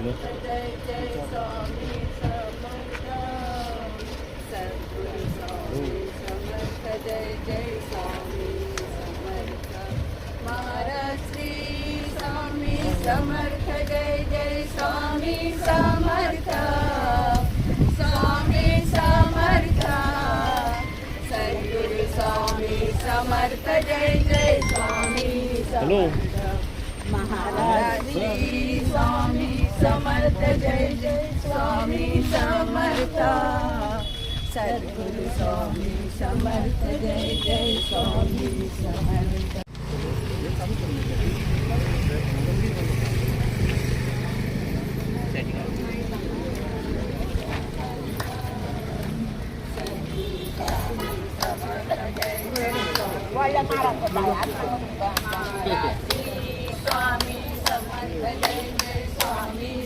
झालं. समर्थ जय जय स्वामी समर्थ स्वामी समर्थ सद्गुरु स्वामी समर्थ जय जय स्वामी हॅलो महाराज श्री स्वामी समर्थ जय जय स्वामी समर्थ सद्गुरु स्वामी समर्थ जय जय स्वामी समर्थ. स्वामी समर्थ जय जय स्वामी समर्थ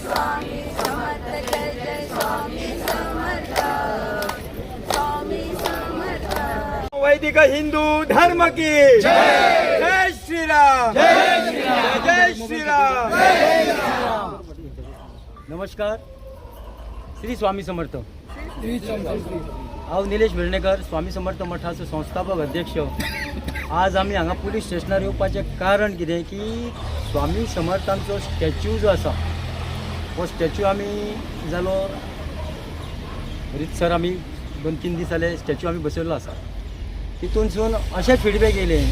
स्वामी समर्थ जय जय स्वामी समर्थ स्वामी समर्थ. वैदिक हिंदू धर्म की जय. जय श्री राम. जय श्री राम. नमस्कार. श्री स्वामी समर्थ. हांव निलेश वेर्णेकर, स्वामी समर्थ मठाचो संस्थापक अध्यक्ष. आज आम्ही हांगा पुलीस स्टेशनार येवपाचें कारण कितें की स्वामी समर्थांचो स्टॅच्यू जो आसा हो स्टॅच्यू आमी जालो रितसर आमी 2-3 दीस जाले स्टॅच्यू आमी बसयल्लो आसा. तितूनसून अशें फीडबॅक येयलें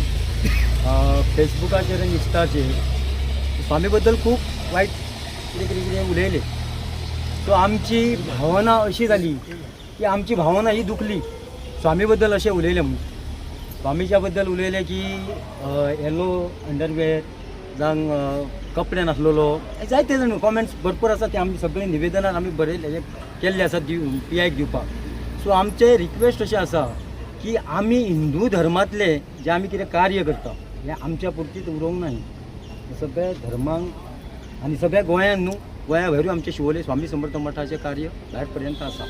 फेसबुकाचेर आनी इंस्टाचेर स्वामी बद्दल खूब वायट कितें उलयलें. सो आमची भावना अशी जाली की आमची भावना ही दुखली स्वामी बद्दल अशें उलयलें म्हणून. स्वामीच्या बद्दल उलयलें की येलो अंडरवेअर जावं कपडे नासलेलो जायते जाण कॉमेंट्स भरपूर आसा. ते आमी सगळे निवेदनान आमी बरयले केल्ले आसा PIक दिवपाक. सो आमचे रिक्वेस्ट अशें आसा की आमी हिंदू धर्मांतले जे आमी कितें कार्य करता हें आमच्या पुरतीच उरोवंक नाही. सगळ्या धर्मांक आनी सगळ्या गोंयांत न्हू गोंया भायरूय आमचे शिवोले स्वामी समर्थ मठाचें कार्य भायर पर्यंत आसा.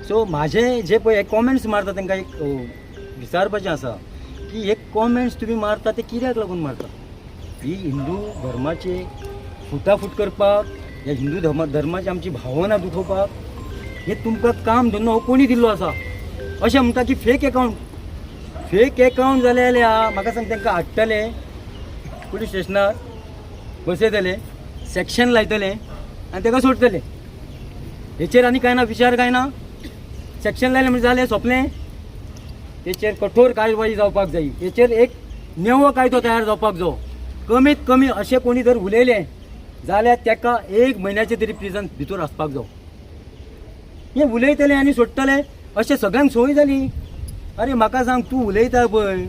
सो म्हाजे जे पळय कॉमेंट्स मारता तांकां एक विचारपाचें आसा की हे कॉमेंट्स तुमी मारता ते कित्याक लागून मारता. ही हिंदू धर्माचे फुटाफूट करपाक ह्या हिंदू धर्माची आमची भावना दुखोवपाक हे तुमकां काम धंदो हो कोणी दिल्लो आसा. अशें म्हणटा की फेक अकावंट जाले जाल्यार म्हाका सांग तांकां हाडटले पुलीस स्टेशनार बसयतले सेक्शन लायतले आनी ताका सोडटले. हेचेर आनी कांय ना विचार कांय ना. सेक्शन लायलें म्हणजे जालें सोंपलें. तेचेर कठोर कार्यवाही जावपाक जाय. तेचेर एक नेवो कायदो तयार जावपाक जाय. कमीत कमी अशें कोणी जर उलयलें जाल्यार ताका 1 म्हयन्याचें तरी प्रिजन भितर आसपाक जाय. हें उलयतले आनी सोडटले अशें सगळ्यांक संवय जाली. अरे म्हाका सांग तूं उलयता पळय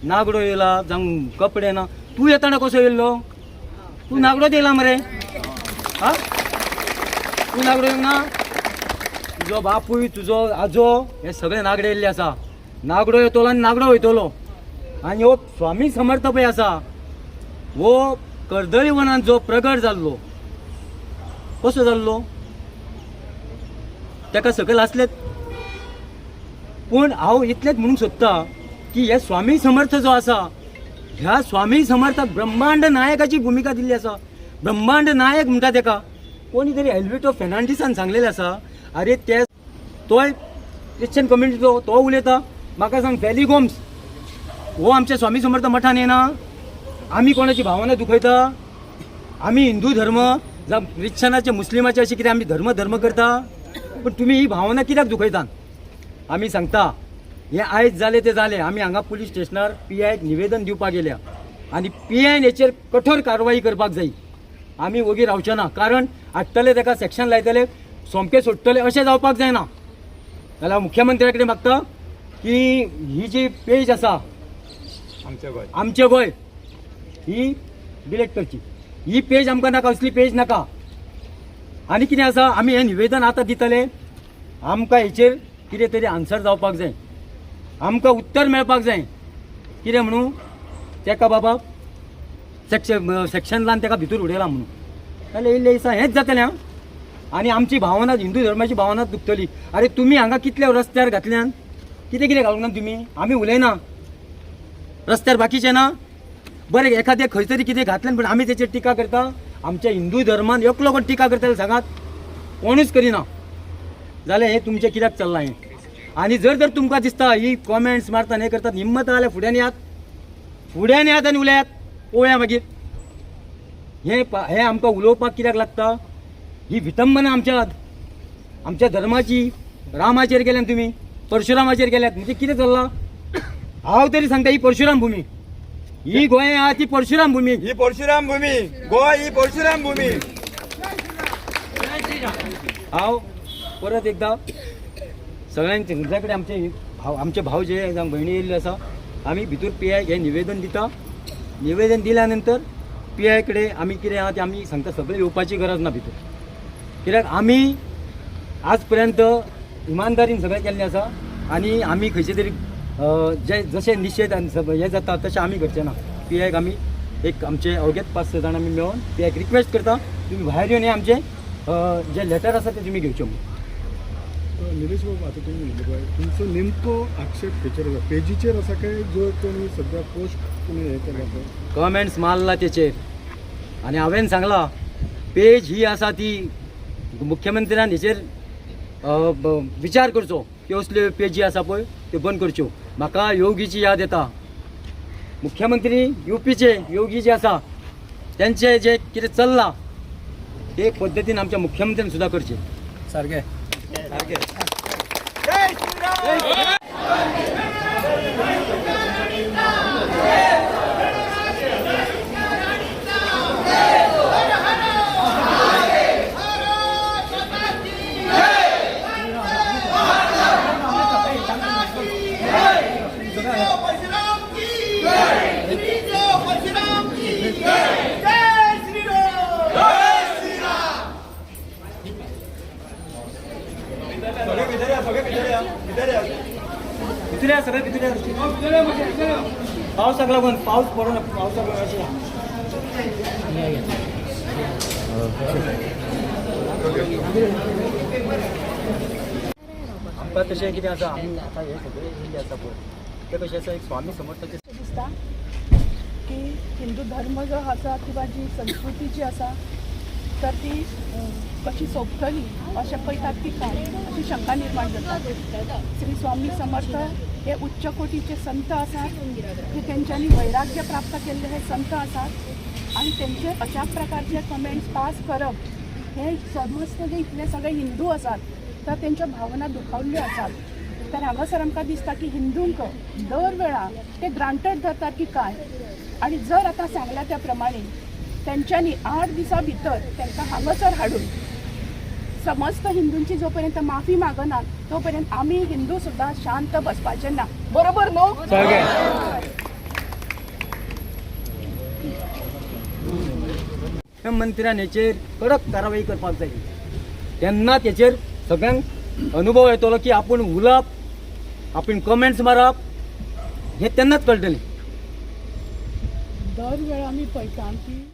नागडो येयला जावं कपडे ना तूं येताना कसो येयल्लो. तूं नागडोच येयला मरे. हां तूं नागडो येवंक ना. तुजो बापूय तुजो आजो हे सगळे नागडे येयल्ले आसा. नागडो येतलो आनी नागडो वयतलो. आनी हो स्वामी समर्थ पळय आसा हो कर्दळी वनांत जो प्रगट जाल्लो कसो जाल्लो ताका सकयल आसलेत. पूण हांव इतलेंच म्हणूंक सोदता की हे स्वामी समर्थ जो आसा ह्या स्वामी समर्थाक ब्रह्मांड नायकाची भुमिका दिल्ली आसा. ब्रह्मांड नायक म्हणटा ताका कोणी तरी एल्विटो फेर्नांडीसान सांगलेलें आसा. अरे ते तोय क्रिश्चन कम्युनिटीचो तो उलयता. म्हाका सांग फॅली गोम्स हो आमच्या स्वामी समर्थ मठान येना. आमी कोणाची भावना दुखयता. आमी हिंदू धर्म जावं ख्रिश्चनाचे मुस्लिमाचे अशें कितें आमी धर्म करता. पण तुमी ही भावना कित्याक दुखयता. आमी सांगता हे आयज जालें तें जालें. आमी हांगा पुलीस स्टेशनार PIक निवेदन दिवपाक गेल्या आनी PIन हेचेर कठोर कारवाई करपाक जाय. आमी वोगी रावचे ना. कारण हाडटले ताका सेक्शन लायतले सोमके सोडटले अशें जावपाक जायना. जाल्यार मुख्यमंत्र्या कडेन मागता की ही जी पेज आसा आमचें गोंय ही डिलीट करची. ही पेज आमकां नाका. असली पेज नाका. आनी कितें आसा आमी हें निवेदन आतां दितले. आमकां हेचेर कितें तरी आन्सर जावपाक जाय. आमकां उत्तर मेळपाक जाय. कितें म्हणून ताका बाबा सेक्शनला ताका भितर उडयला म्हणून जाल्यार इल्लें दिसा हेंच जातलें हां. आनी आमची भावना हिंदू धर्माची भावना दुखतली. अरे तुमी हांगा कितले रस्त्यार घातल्यान कितें कितें घालूंक ना तुमी? आमी उलयना रस्त्यार बाकीचे ना बरें एखादें खंय तरी कितें घातलें पण आमी तेचेर टिका करता. आमच्या हिंदू धर्मान एकलो कोण टिका करता सांगात कोणूच करिना. जाल्यार हें तुमचें कित्याक चल्लां हें? आनी जर तुमकां दिसता ही कॉमेंट्स मारतात हें करतात हिम्मत जाल्यार फुड्यान येयात आनी उलयात पळोवया मागीर. हें आमकां उलोवपाक कित्याक लागता? ही विटंबना आमच्या धर्माची. रामाचेर गेल्यात तुमी परशुरामाचेर गेल्यात म्हणजे कितें चल्लां? हांव तरी सांगता ही परशुराम भुमी. ही गोंय आहा ती परशुराम भुमी. ही परशुराम भूमी गोवा ही परशुराम भूमी. हांव परत एकदा सगळ्यांचे कडेन आमचे भाव जे जावं भयणी येयल्ले आसा आमी भितर PI हें निवेदन दिता. निवेदन दिल्या नंतर PI कडेन आमी कितें आहा तें आमी सांगता. सगळें येवपाची गरज ना भितर कित्याक आमी आज पर्यंत इमानदारीन सगळें केल्लें आसा आनी आमी खंयचे तरी जे जशे निशेध हे जाता तशें आमी करचे ना. PIक आमी एक आमचे अवघेच 5-6 जाण आमी मेळोन PIक रिक्वेस्ट करता तुमी भायर येवन हे आमचे जे लेटर आसा ते तुमी घेवचे म्हणून. निलेश बाबू आता तुम्ही म्हणले पळय तुमचो नेमको आक्षेप खंयचेर आसा? पेजीचेर आसा काय जो कोणी सध्या पोस्ट तुम्ही हे केला तो? कमेंट्स मारला तेचेर आनी हांवें सांगला पेज ही आसा ती मुख्यमंत्र्यान हेचेर विचार करचो की असल्यो पेजी आसा पळय त्यो बंद करच्यो. म्हाका योगीची याद येता. मुख्यमंत्री UPचे योगी जे आसा त्यांचे जे कितें चल्लां ते पद्दतीन आमच्या मुख्यमंत्र्यान सुद्दां करचें. सारखे भितर या सगळे भितर या. पावसाक लागून पाऊस पडना पावसाक लागून अशें आमकां तशें कितें आसा आमी आतां हे सगळे येयल्ले आसा पळय ते कशें आसा एक स्वामी समर्थाचे दिसता की हिंदू धर्म जो आसा किंवा जी संस्कृती जी आसा तर ती कशी सोंपतली अशें पळयतात की काय अशी शंका निर्माण जाता. श्री स्वामी समर्थ हे उच्च कोटीचे संत आसात की तेंच्यांनी वैराग्य प्राप्त केल्ले हे संत आसात आनी तेंचे अशा प्रकारचे कमेंट्स पास करप हे समजता जे इतले सगळे हिंदू आसात तर तेंच्यो भावना दुखावल्ल्यो आसात. तर हांगासर आमकां दिसता की हिंदूंक दर वेळा ते ग्रांटेड धरतात की काय. आणि जर आता सांगल्या त्या प्रमाणे त्यांच्यानी 8 दिसा भितर तांकां हांगासर हाडून समस्त हिंदूंची जोपर्यंत माफी मागना तोपर्यंत आमी हिंदू सुद्दां शांत बसपाचे ना. बरोबर न्हू? मंत्र्यान हेचेर कडक कारवाई करपाक जाय. तेन्ना तेचेर सगळ्यांक अनुभव येतलो की आपूण उलोवप आपूण कमेंट्स मारप हे तेन्नाच कळटलें. दर वेळा आमी पळयता की